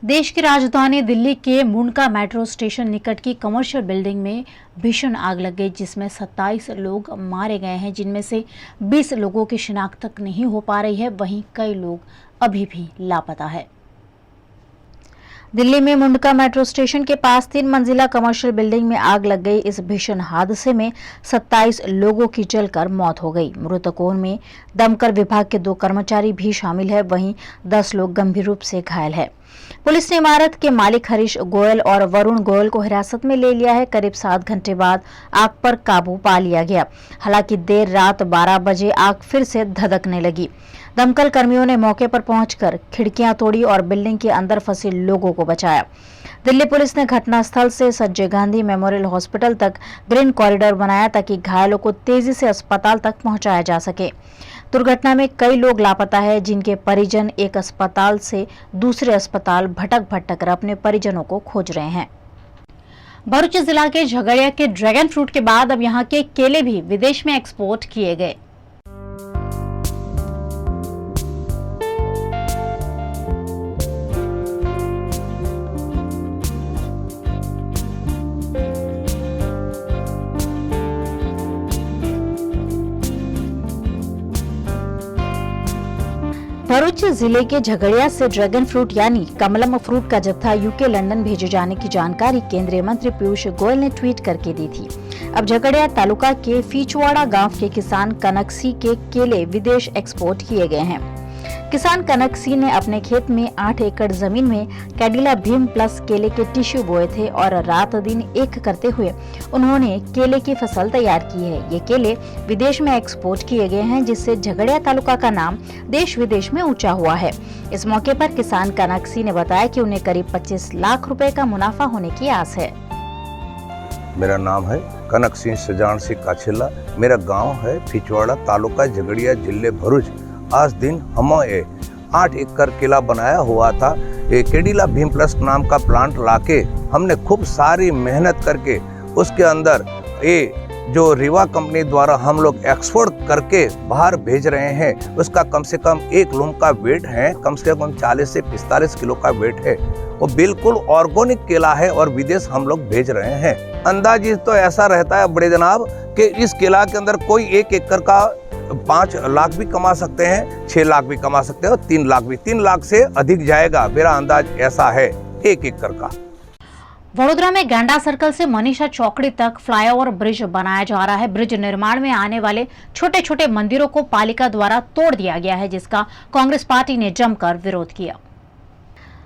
देश की राजधानी दिल्ली के मुंडका मेट्रो स्टेशन निकट की कमर्शियल बिल्डिंग में भीषण आग लग गई, जिसमें 27 लोग मारे गए हैं, जिनमें से 20 लोगों की शिनाख्त तक नहीं हो पा रही है। वहीं कई लोग अभी भी लापता है। दिल्ली में मुंडका मेट्रो स्टेशन के पास 3 मंजिला कमर्शियल बिल्डिंग में आग लग गई। इस भीषण हादसे में 27 लोगों की जलकर मौत हो गई। मृतकों में दमकल विभाग के 2 कर्मचारी भी शामिल है। वहीं 10 लोग गंभीर रूप से घायल है। पुलिस ने इमारत के मालिक हरीश गोयल और वरुण गोयल को हिरासत में ले लिया है। करीब 7 घंटे बाद आग पर काबू पा लिया गया। हालांकि देर रात 12 बजे आग फिर से धधकने लगी। दमकल कर्मियों ने मौके पर पहुंचकर खिड़कियां तोड़ी और बिल्डिंग के अंदर फंसे लोगों को बचाया। दिल्ली पुलिस ने घटनास्थल से संजय गांधी मेमोरियल हॉस्पिटल तक ग्रीन कॉरिडोर बनाया ताकि घायलों को तेजी से अस्पताल तक पहुंचाया जा सके। दुर्घटना में कई लोग लापता है, जिनके परिजन एक अस्पताल से दूसरे अस्पताल भटक कर अपने परिजनों को खोज रहे हैं। भरूच जिला के झगड़िया के ड्रैगन फ्रूट के बाद अब यहां के केले भी विदेश में एक्सपोर्ट किए गए। भरूच जिले के झगड़िया से ड्रैगन फ्रूट यानी कमलम फ्रूट का जत्था यूके लंदन भेजे जाने की जानकारी केंद्रीय मंत्री पीयूष गोयल ने ट्वीट करके दी थी। अब झगड़िया तालुका के फीचवाड़ा गांव के किसान कनक सिंह के केले विदेश एक्सपोर्ट किए गए हैं। किसान कनक सिंह ने अपने खेत में 8 एकड़ जमीन में कैडिला भीम प्लस केले के टिश्यू बोए थे और रात दिन एक करते हुए उन्होंने केले की फसल तैयार की है। ये केले विदेश में एक्सपोर्ट किए गए हैं, जिससे झगड़िया तालुका का नाम देश विदेश में ऊंचा हुआ है। इस मौके पर किसान कनक सिंह ने बताया कि उन्हें करीब 25 लाख रुपए का मुनाफा होने की आस है। मेरा नाम है कनक सिंह सजान सिंह काछेला। मेरा गाँव है फिचवाड़ा तालुका झगड़िया जिले भरूच। आज दिन हम 8 एकड़ केला बनाया हुआ था। केडिला भीम प्लस नाम का प्लांट लाके हमने खूब सारी मेहनत करके उसके अंदर ये जो रीवा कंपनी द्वारा हम लोग एक्सपोर्ट करके बाहर भेज रहे हैं। उसका कम से कम 1 लूम का वेट है, कम से कम 40 से 45 किलो का वेट है। वो बिल्कुल ऑर्गेनिक केला है और विदेश हम लोग भेज रहे हैं। अंदाजी तो ऐसा रहता है बड़े जनाब कि इस केला के अंदर कोई 1 एकड़ का 5 लाख भी कमा सकते हैं, 6 लाख भी कमा सकते हैं और 3 लाख भी। 3 लाख से अधिक जाएगा, मेरा अंदाज ऐसा है 1 एकड़ का। वडोदरा में गैंडा सर्कल से मनीषा चौकड़ी तक फ्लाईओवर ब्रिज बनाया जा रहा है। ब्रिज निर्माण में आने वाले छोटे छोटे मंदिरों को पालिका द्वारा तोड़ दिया गया है, जिसका कांग्रेस पार्टी ने जमकर विरोध किया।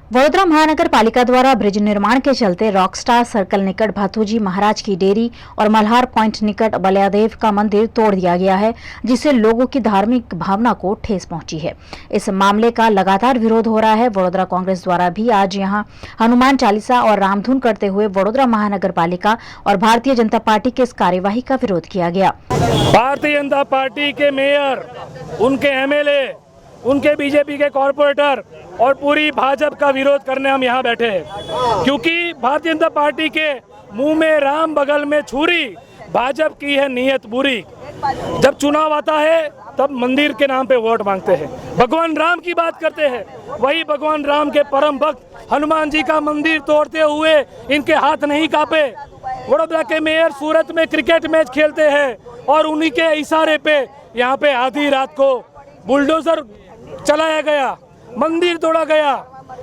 वडोदरा महानगर पालिका द्वारा ब्रिज निर्माण के चलते रॉकस्टार सर्कल निकट भाथूजी महाराज की डेयरी और मल्हार पॉइंट निकट बलियादेव का मंदिर तोड़ दिया गया है, जिससे लोगों की धार्मिक भावना को ठेस पहुंची है। इस मामले का लगातार विरोध हो रहा है। वडोदरा कांग्रेस द्वारा भी आज यहां हनुमान चालीसा और रामधुन करते हुए वडोदरा महानगर पालिका और भारतीय जनता पार्टी के इस कार्यवाही का विरोध किया गया। भारतीय जनता पार्टी के मेयर, उनके एमएलए, उनके बीजेपी के कॉर्पोरेटर और पूरी भाजपा का विरोध करने हम यहाँ बैठे हैं, क्योंकि भारतीय जनता पार्टी के मुंह में राम बगल में छुरी, भाजपा की है नीयत बुरी। जब चुनाव आता है तब मंदिर के नाम पे वोट मांगते हैं, भगवान राम की बात करते हैं। वही भगवान राम के परम भक्त हनुमान जी का मंदिर तोड़ते हुए इनके हाथ नहीं कांपे। वडोदरा के मेयर सूरत में क्रिकेट मैच खेलते हैं और उन्हीं के इशारे पे यहाँ पे आधी रात को बुलडोजर चलाया गया, मंदिर तोड़ा गया।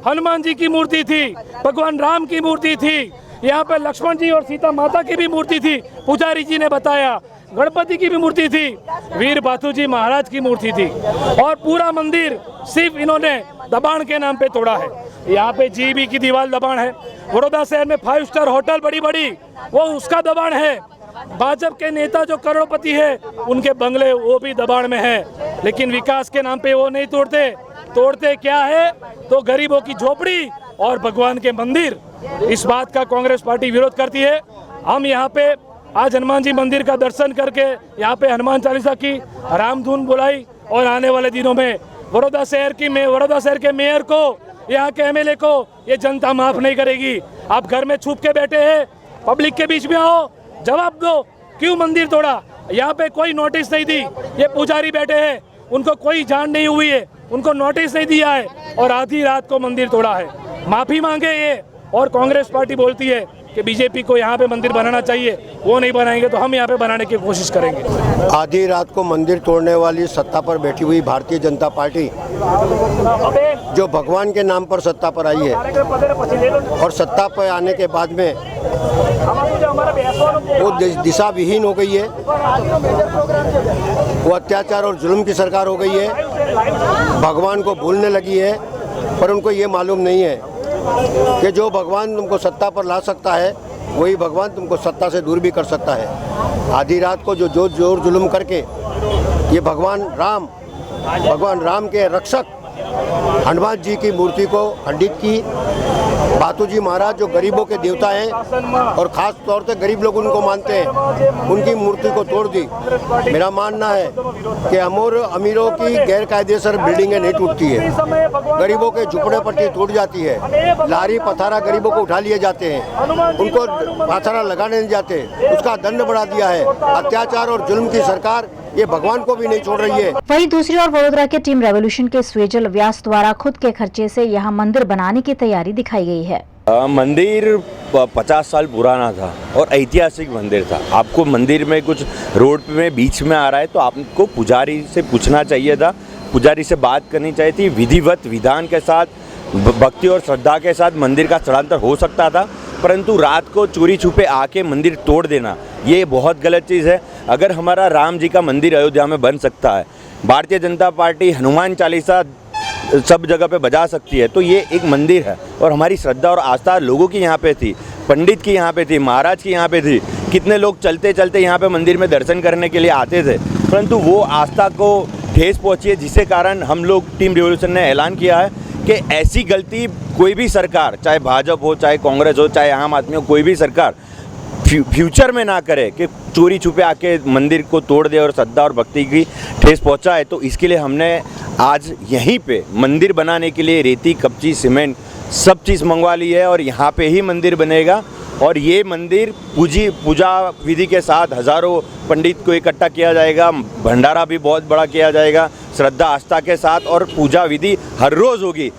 हनुमान जी की मूर्ति थी, भगवान राम की मूर्ति थी, यहाँ पे लक्ष्मण जी और सीता माता की भी मूर्ति थी, पुजारी जी ने बताया, गणपति की भी मूर्ति थी, वीर भाथूजी महाराज की मूर्ति थी, और पूरा मंदिर सिर्फ इन्होंने दबाण के नाम पे तोड़ा है। यहाँ पे जीबी की दीवार दबाण है। वडोदरा शहर में 5 स्टार होटल बड़ी बड़ी, वो उसका दबाण है। भाजपा के नेता जो करोड़पति है, उनके बंगले वो भी दबाण में है, लेकिन विकास के नाम पे वो नहीं तोड़ते। तोड़ते क्या है तो गरीबों की झोपड़ी और भगवान के मंदिर। इस बात का कांग्रेस पार्टी विरोध करती है। हम यहाँ पे आज हनुमान जी मंदिर का दर्शन करके यहाँ पे हनुमान चालीसा की रामधुन बुलाई और आने वाले दिनों में वडोदरा शहर के मेयर को, यहाँ के एमएलए को ये जनता माफ नहीं करेगी। आप घर में छुप के बैठे हैं, पब्लिक के बीच में आओ, जवाब दो, क्यों मंदिर तोड़ा? यहाँ पे कोई नोटिस नहीं दी। ये पुजारी बैठे हैं, उनको कोई जान नहीं हुई है, उनको नोटिस नहीं दिया है और आधी रात को मंदिर तोड़ा है। माफ़ी मांगे ये, और कांग्रेस पार्टी बोलती है कि बीजेपी को यहाँ पे मंदिर बनाना चाहिए, वो नहीं बनाएंगे तो हम यहाँ पे बनाने की कोशिश करेंगे। आधी रात को मंदिर तोड़ने वाली सत्ता पर बैठी हुई भारतीय जनता पार्टी जो भगवान के नाम पर सत्ता पर आई है और सत्ता पर आने के बाद में वो दिशा विहीन हो गई है, वो अत्याचार और जुल्म की सरकार हो गई है, भगवान को भूलने लगी है। पर उनको ये मालूम नहीं है कि जो भगवान तुमको सत्ता पर ला सकता है वही भगवान तुमको सत्ता से दूर भी कर सकता है। आधी रात को जो जोर जुल्म करके ये भगवान राम के रक्षक हनुमान जी की मूर्ति को खंडित की, बातूजी महाराज जो गरीबों के देवता हैं और ख़ास तौर से गरीब लोग उनको मानते हैं, उनकी मूर्ति को तोड़ दी। मेरा मानना है कि अमीरों की गैर कायदेसर बिल्डिंगें नहीं टूटती है, गरीबों के झुपड़ेपट्टी टूट जाती है, लारी पथारा गरीबों को उठा लिए जाते हैं, उनको पथारा लगाने नहीं जाते, उसका दंड बढ़ा दिया है। अत्याचार और जुल्म की सरकार ये भगवान को भी नहीं छोड़ रही है। वहीं दूसरी ओर वडोदरा के टीम रेवोल्यूशन के स्वेजल व्यास द्वारा खुद के खर्चे से यहाँ मंदिर बनाने की तैयारी दिखाई गई है। मंदिर 50 साल पुराना था और ऐतिहासिक मंदिर था। आपको मंदिर में कुछ रोड में बीच में आ रहा है तो आपको पुजारी से पूछना चाहिए था, पुजारी से बात करनी चाहिए थी। विधिवत विधान के साथ, भक्ति और श्रद्धा के साथ मंदिर का स्थलांतर हो सकता था, परंतु रात को चोरी छुपे आके मंदिर तोड़ देना ये बहुत गलत चीज़ है। अगर हमारा राम जी का मंदिर अयोध्या में बन सकता है, भारतीय जनता पार्टी हनुमान चालीसा सब जगह पे बजा सकती है, तो ये एक मंदिर है और हमारी श्रद्धा और आस्था लोगों की यहाँ पे थी, पंडित की यहाँ पे थी, महाराज की यहाँ पे थी। कितने लोग चलते चलते यहाँ पे मंदिर में दर्शन करने के लिए आते थे, परंतु वो आस्था को ठेस पहुँची है, जिसके कारण हम लोग टीम रिवॉल्यूशन ने ऐलान किया है कि ऐसी गलती कोई भी सरकार, चाहे भाजपा हो, चाहे कांग्रेस हो, चाहे आम आदमी हो, कोई भी सरकार फ्यूचर में ना करे कि चोरी छुपे आके मंदिर को तोड़ दे और श्रद्धा और भक्ति की ठेस पहुंचाए। तो इसके लिए हमने आज यहीं पे मंदिर बनाने के लिए रेती, कच्ची, सीमेंट सब चीज़ मंगवा ली है और यहाँ पे ही मंदिर बनेगा। और ये मंदिर पूजा विधि के साथ हज़ारों पंडित को इकट्ठा किया जाएगा, भंडारा भी बहुत बड़ा किया जाएगा, श्रद्धा आस्था के साथ, और पूजा विधि हर रोज़ होगी।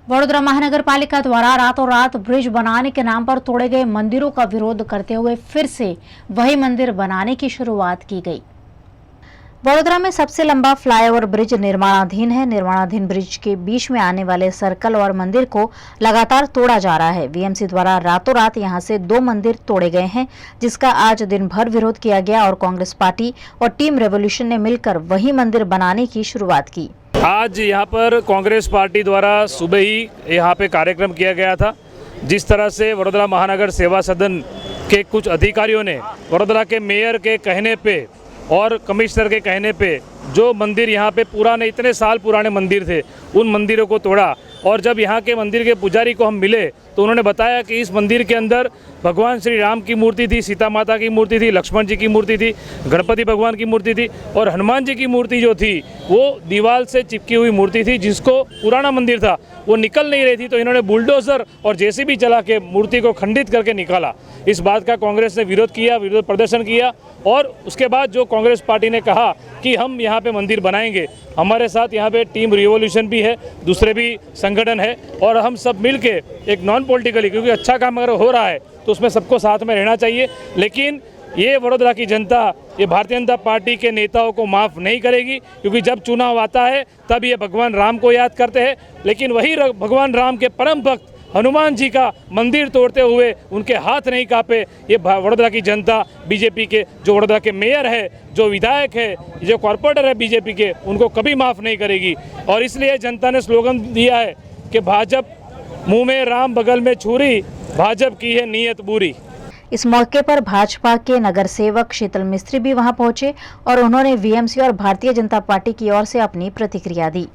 वडोदरा महानगर पालिका द्वारा रातों रात ब्रिज बनाने के नाम पर तोड़े गए मंदिरों का विरोध करते हुए फिर से वही मंदिर बनाने की शुरुआत की गई। वडोदरा में सबसे लंबा फ्लाईओवर ब्रिज निर्माणाधीन है। निर्माणाधीन ब्रिज के बीच में आने वाले सर्कल और मंदिर को लगातार तोड़ा जा रहा है। वीएमसी द्वारा रातों रात यहां से 2 मंदिर तोड़े गए हैं, जिसका आज दिन भर विरोध किया गया और कांग्रेस पार्टी और टीम रेवोल्यूशन ने मिलकर वही मंदिर बनाने की शुरुआत की। आज यहाँ पर कांग्रेस पार्टी द्वारा सुबह ही यहाँ पे कार्यक्रम किया गया था। जिस तरह से वडोदरा महानगर सेवा सदन के कुछ अधिकारियों ने वडोदरा के मेयर के कहने पे और कमिश्नर के कहने पे जो मंदिर यहाँ पे पुराने, इतने साल पुराने मंदिर थे, उन मंदिरों को तोड़ा। और जब यहाँ के मंदिर के पुजारी को हम मिले तो उन्होंने बताया कि इस मंदिर के अंदर भगवान श्री राम की मूर्ति थी, सीता माता की मूर्ति थी, लक्ष्मण जी की मूर्ति थी, गणपति भगवान की मूर्ति थी, और हनुमान जी की मूर्ति जो थी वो दीवार से चिपकी हुई मूर्ति थी, जिसको पुराना मंदिर था वो निकल नहीं रही थी। तो इन्होंने बुलडोजर और जेसीबी चला के मूर्ति को खंडित करके निकाला। इस बात का कांग्रेस ने विरोध किया, विरोध प्रदर्शन किया, और उसके बाद जो कांग्रेस पार्टी ने कहा कि हम यहाँ पे मंदिर बनाएंगे। हमारे साथ यहाँ पे टीम रिवॉल्यूशन भी है, दूसरे भी संगठन है, और हम सब मिल के एक नॉन पॉलिटिकली, क्योंकि अच्छा काम अगर हो रहा है तो उसमें सबको साथ में रहना चाहिए। लेकिन ये वडोदरा की जनता, ये भारतीय जनता पार्टी के नेताओं को माफ़ नहीं करेगी, क्योंकि जब चुनाव आता है तब ये भगवान राम को याद करते हैं, लेकिन वही भगवान राम के परम भक्त हनुमान जी का मंदिर तोड़ते हुए उनके हाथ नहीं कांपे। ये वडोदरा की जनता, बीजेपी के जो वडोदरा के मेयर है, जो विधायक है, जो कॉर्पोरेटर है बीजेपी के, उनको कभी माफ़ नहीं करेगी। और इसलिए जनता ने स्लोगन दिया है कि भाजपा मुंह में राम बगल में छुरी, भाजपा की है नीयत बुरी। इस मौके पर भाजपा के नगर सेवक शीतल मिस्त्री भी वहां पहुंचे और उन्होंने वीएमसी और भारतीय जनता पार्टी की ओर से अपनी प्रतिक्रिया दी।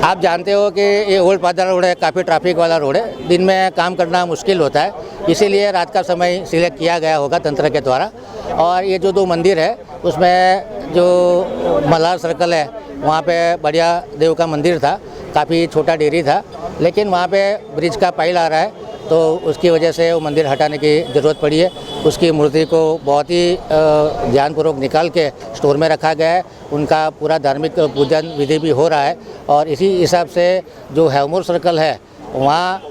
आप जानते हो कि ये ओल्ड पादरा रोड है, काफ़ी ट्रैफिक वाला रोड है, दिन में काम करना मुश्किल होता है, इसीलिए रात का समय सिलेक्ट किया गया होगा तंत्र के द्वारा। और ये जो 2 मंदिर है उसमें जो मल्हार सर्कल है वहाँ पे बढ़िया देव का मंदिर था, काफ़ी छोटा डेयरी था, लेकिन वहाँ पे ब्रिज का पाइल आ रहा है तो उसकी वजह से वो मंदिर हटाने की ज़रूरत पड़ी है। उसकी मूर्ति को बहुत ही ध्यानपूर्वक निकाल के स्टोर में रखा गया है, उनका पूरा धार्मिक पूजन विधि भी हो रहा है। और इसी हिसाब से जो हैवमोर सर्कल है वहाँ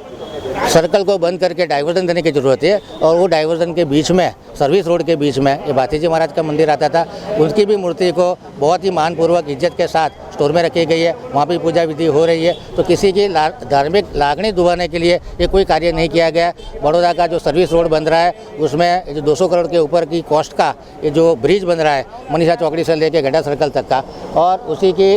सर्कल को बंद करके डाइवर्जन देने की ज़रूरत है। और वो डाइवर्जन के बीच में, सर्विस रोड के बीच में ये भाती जी महाराज का मंदिर आता था, उनकी भी मूर्ति को बहुत ही मानपूर्वक इज्जत के साथ स्टोर में रखी गई है, वहाँ भी पूजा विधि हो रही है। तो किसी की धार्मिक लागणी दुबाने के लिए ये कोई कार्य नहीं किया गया। बड़ौदा का जो सर्विस रोड बन रहा है उसमें जो 200 करोड़ के ऊपर की कॉस्ट का ये जो ब्रिज बन रहा है मनीषा चौकड़ी से लेके घंटा सर्कल तक का, और उसी की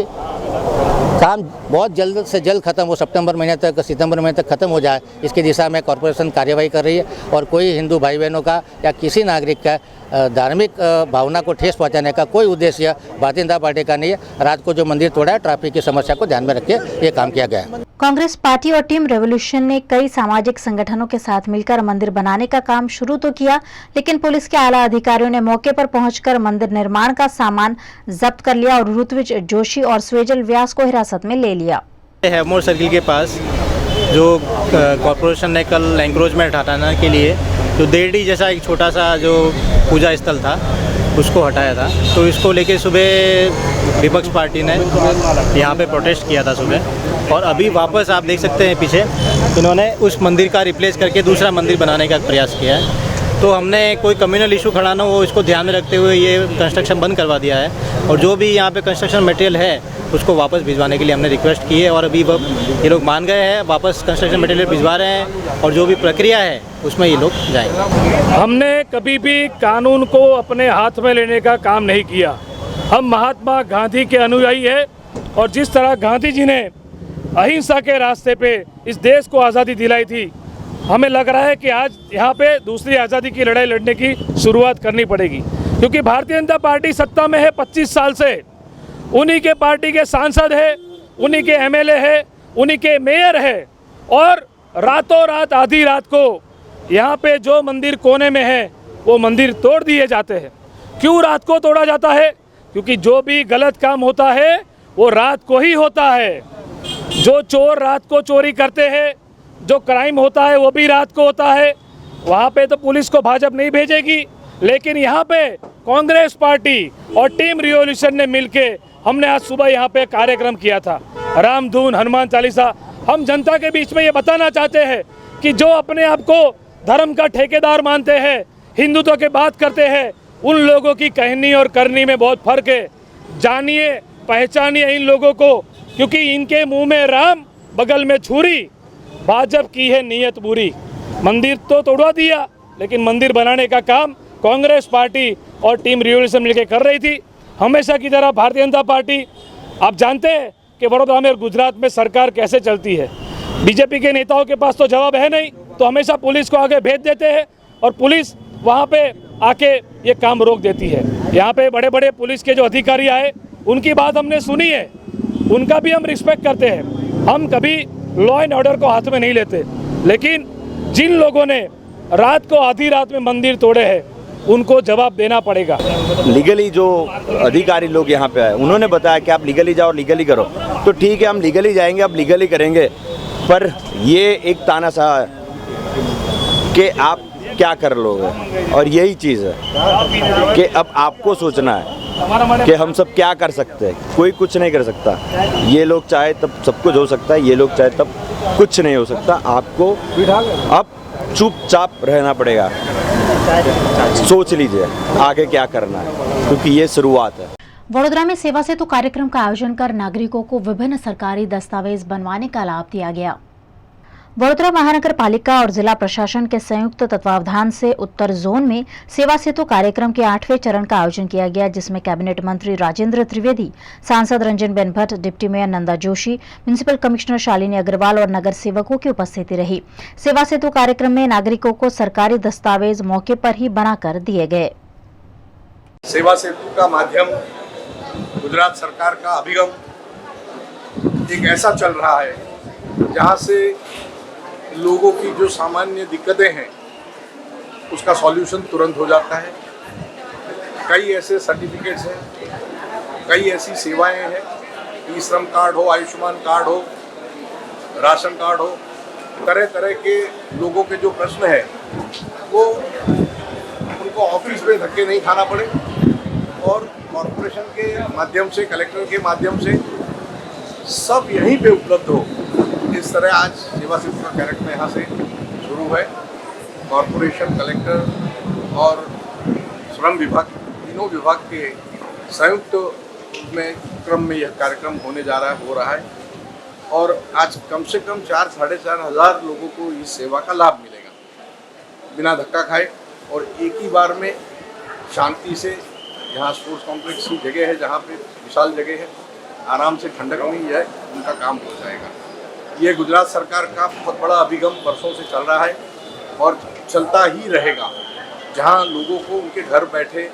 काम बहुत जल्द से जल्द खत्म हो, सितंबर महीने तक खत्म हो जाए, इसकी दिशा में कॉरपोरेशन कार्यवाही कर रही है। और कोई हिंदू भाई बहनों का या किसी नागरिक का धार्मिक भावना को ठेस पहुंचाने का कोई उद्देश्य भारतीय जनता पार्टी का नहीं है। रात को जो मंदिर तोड़ा है, ट्रैफिक की समस्या को ध्यान में रख के ये काम किया गया है। कांग्रेस पार्टी और टीम रेवोल्यूशन ने कई सामाजिक संगठनों के साथ मिलकर मंदिर बनाने का काम शुरू तो किया, लेकिन पुलिस के आला अधिकारियों ने मौके पर पहुंचकर मंदिर निर्माण का सामान जब्त कर लिया और ऋत्विज जोशी और स्वेजल व्यास को हिरासत में ले लिया। हैवमोर सर्किल के पास जो कॉरपोरेशन ने कल एंक्रोचमेंट हटाने के लिए जो देरडी जैसा एक छोटा सा जो पूजा स्थल था उसको हटाया था, तो इसको लेके सुबह विपक्ष पार्टी ने यहाँ पे प्रोटेस्ट किया था सुबह, और अभी वापस आप देख सकते हैं पीछे इन्होंने उस मंदिर का रिप्लेस करके दूसरा मंदिर बनाने का प्रयास किया है। तो हमने कोई कम्युनल इशू खड़ा ना हो इसको ध्यान में रखते हुए ये कंस्ट्रक्शन बंद करवा दिया है, और जो भी यहाँ पे कंस्ट्रक्शन मटेरियल है उसको वापस भिजवाने के लिए हमने रिक्वेस्ट की है, और अभी ये लोग मान गए हैं, वापस कंस्ट्रक्शन मटेरियल भिजवा रहे हैं, और जो भी प्रक्रिया है उसमें ये लोग जाएंगे। हमने कभी भी कानून को अपने हाथ में लेने का काम नहीं किया। हम महात्मा गांधी के अनुयायी हैं, और जिस तरह गांधी जी ने अहिंसा के रास्ते पे इस देश को आज़ादी दिलाई थी, हमें लग रहा है कि आज यहाँ पे दूसरी आज़ादी की लड़ाई लड़ने की शुरुआत करनी पड़ेगी, क्योंकि भारतीय जनता पार्टी सत्ता में है 25 साल से, उन्हीं के पार्टी के सांसद है, उन्हीं के एमएलए है, उन्हीं के मेयर है, और रातों रात आधी रात को यहाँ पे जो मंदिर कोने में है वो मंदिर तोड़ दिए जाते हैं। क्यों रात को तोड़ा जाता है? क्योंकि जो भी गलत काम होता है वो रात को ही होता है। जो चोर रात को चोरी करते हैं, जो क्राइम होता है वो भी रात को होता है। वहाँ पे तो पुलिस को भाजपा नहीं भेजेगी, लेकिन यहाँ पे कांग्रेस पार्टी और टीम रिवॉल्यूशन ने मिलके हमने आज सुबह यहाँ पे कार्यक्रम किया था, रामधुन, हनुमान चालीसा। हम जनता के बीच में ये बताना चाहते हैं कि जो अपने आप को धर्म का ठेकेदार मानते हैं, हिंदुत्व की बात करते हैं, उन लोगों की कहनी और करनी में बहुत फर्क है। जानिए, पहचानिए इन लोगों को, क्योंकि इनके मुंह में राम, बगल में छुरी। भाजपा की है नीयत बुरी। मंदिर तो तोड़वा दिया, लेकिन मंदिर बनाने का काम कांग्रेस पार्टी और टीम रिवॉल्यूशन मिलकर कर रही थी। हमेशा की तरह भारतीय जनता पार्टी, आप जानते हैं कि बड़ौदा में और गुजरात में सरकार कैसे चलती है। बीजेपी के नेताओं के पास तो जवाब है नहीं, तो हमेशा पुलिस को आगे भेज देते हैं, और पुलिस वहाँ पे आके ये काम रोक देती है। यहाँ पे बड़े बड़े पुलिस के जो अधिकारी आए, उनकी बात हमने सुनी है, उनका भी हम रिस्पेक्ट करते हैं। हम कभी लॉ एंड ऑर्डर को हाथ में नहीं लेते, लेकिन जिन लोगों ने रात को आधी रात में मंदिर तोड़े हैं उनको जवाब देना पड़ेगा। लीगली जो अधिकारी लोग यहाँ पे आए उन्होंने बताया कि आप लीगली जाओ, लीगली करो, तो ठीक है हम लीगली जाएंगे, अब लीगली करेंगे। पर ये एक तानाशाह है कि आप क्या कर लोगे, और यही चीज़ है कि अब आपको सोचना है कि हम सब क्या कर सकते हैं। कोई कुछ नहीं कर सकता। ये लोग चाहे तब सब कुछ हो सकता है, ये लोग चाहे तब कुछ नहीं हो सकता। आपको अब चुपचाप रहना पड़ेगा, सोच लीजिए आगे क्या करना है, क्योंकि ये शुरुआत है। वडोदरा में सेवा सेतु कार्यक्रम का आयोजन कर नागरिकों को विभिन्न सरकारी दस्तावेज बनवाने का लाभ दिया गया। वडोदरा महानगर पालिका और जिला प्रशासन के संयुक्त तत्वावधान से उत्तर जोन में सेवा सेतु कार्यक्रम के 8वें चरण का आयोजन किया गया, जिसमें कैबिनेट मंत्री राजेंद्र त्रिवेदी, सांसद Ranjan Ben Bhatt, deputy mayor Nanda Joshi, municipal commissioner Shalini Agarwal और नगर सेवकों की उपस्थिति रही। सेवा सेतु कार्यक्रम में नागरिकों को सरकारी दस्तावेज मौके पर ही बनाकर दिए गए। सेवा सेतु का माध्यम गुजरात सरकार का अभिगम एक ऐसा चल रहा है जहां से लोगों की जो सामान्य दिक्कतें हैं उसका सॉल्यूशन तुरंत हो जाता है। कई ऐसे सर्टिफिकेट्स हैं, कई ऐसी सेवाएं हैं, ई श्रम कार्ड हो, आयुष्मान कार्ड हो, राशन कार्ड हो, तरह तरह के लोगों के जो प्रश्न हैं वो उनको ऑफिस में धक्के नहीं खाना पड़े, और कॉर्पोरेशन के माध्यम से, कलेक्टर के माध्यम से सब यहीं पे उपलब्ध हो। इस तरह आज सेवा सेतु का कार्यक्रम यहाँ से शुरू है। कॉरपोरेशन, कलेक्टर और श्रम विभाग, तीनों विभाग के संयुक्त में क्रम में यह कार्यक्रम होने जा रहा है, हो रहा है। और आज कम से कम 4-4.5 हज़ार लोगों को इस सेवा का लाभ मिलेगा बिना धक्का खाए, और एक ही बार में शांति से। यहाँ स्पोर्ट्स कॉम्प्लेक्स की जगह है, जहाँ पे विशाल जगह है, आराम से ठंडक नहीं है, उनका काम हो जाएगा। ये गुजरात सरकार का बहुत बड़ा अभिगम वर्षों से चल रहा है और चलता ही रहेगा, जहाँ लोगों को उनके घर बैठे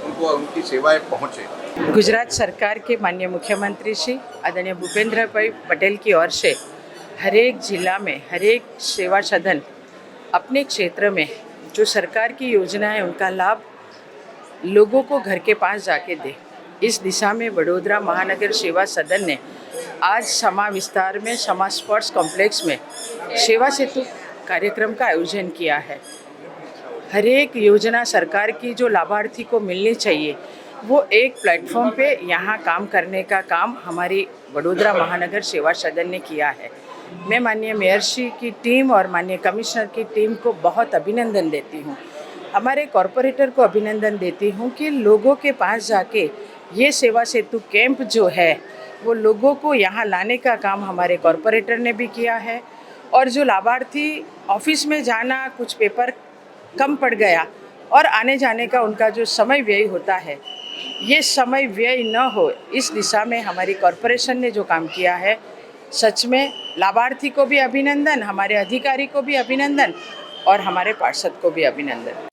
उनको उनकी सेवाएं पहुँचे। गुजरात सरकार के माननीय मुख्यमंत्री श्री आदरणीय भूपेंद्र भाई पटेल की ओर से हर एक जिला में हर एक सेवा सदन अपने क्षेत्र में जो सरकार की योजना है उनका लाभ लोगों को घर के पास जाके दे। इस दिशा में वडोदरा महानगर सेवा सदन ने आज समा विस्तार में समा स्पोर्ट्स कॉम्प्लेक्स में सेवा सेतु कार्यक्रम का आयोजन किया है। हर एक योजना सरकार की जो लाभार्थी को मिलनी चाहिए वो एक प्लेटफॉर्म पे यहाँ काम करने का काम हमारी वडोदरा महानगर सेवा सदन ने किया है। मैं माननीय मेयर श्री की टीम और माननीय कमिश्नर की टीम को बहुत अभिनंदन देती हूँ। हमारे कॉरपोरेटर को अभिनंदन देती हूँ कि लोगों के पास जाके ये सेवा सेतु कैंप जो है वो लोगों को यहाँ लाने का काम हमारे कॉरपोरेटर ने भी किया है। और जो लाभार्थी ऑफिस में जाना, कुछ पेपर कम पड़ गया और आने जाने का उनका जो समय व्यय होता है, ये समय व्यय न हो, इस दिशा में हमारी कॉरपोरेशन ने जो काम किया है, सच में लाभार्थी को भी अभिनंदन, हमारे अधिकारी को भी अभिनंदन और हमारे पार्षद को भी अभिनंदन।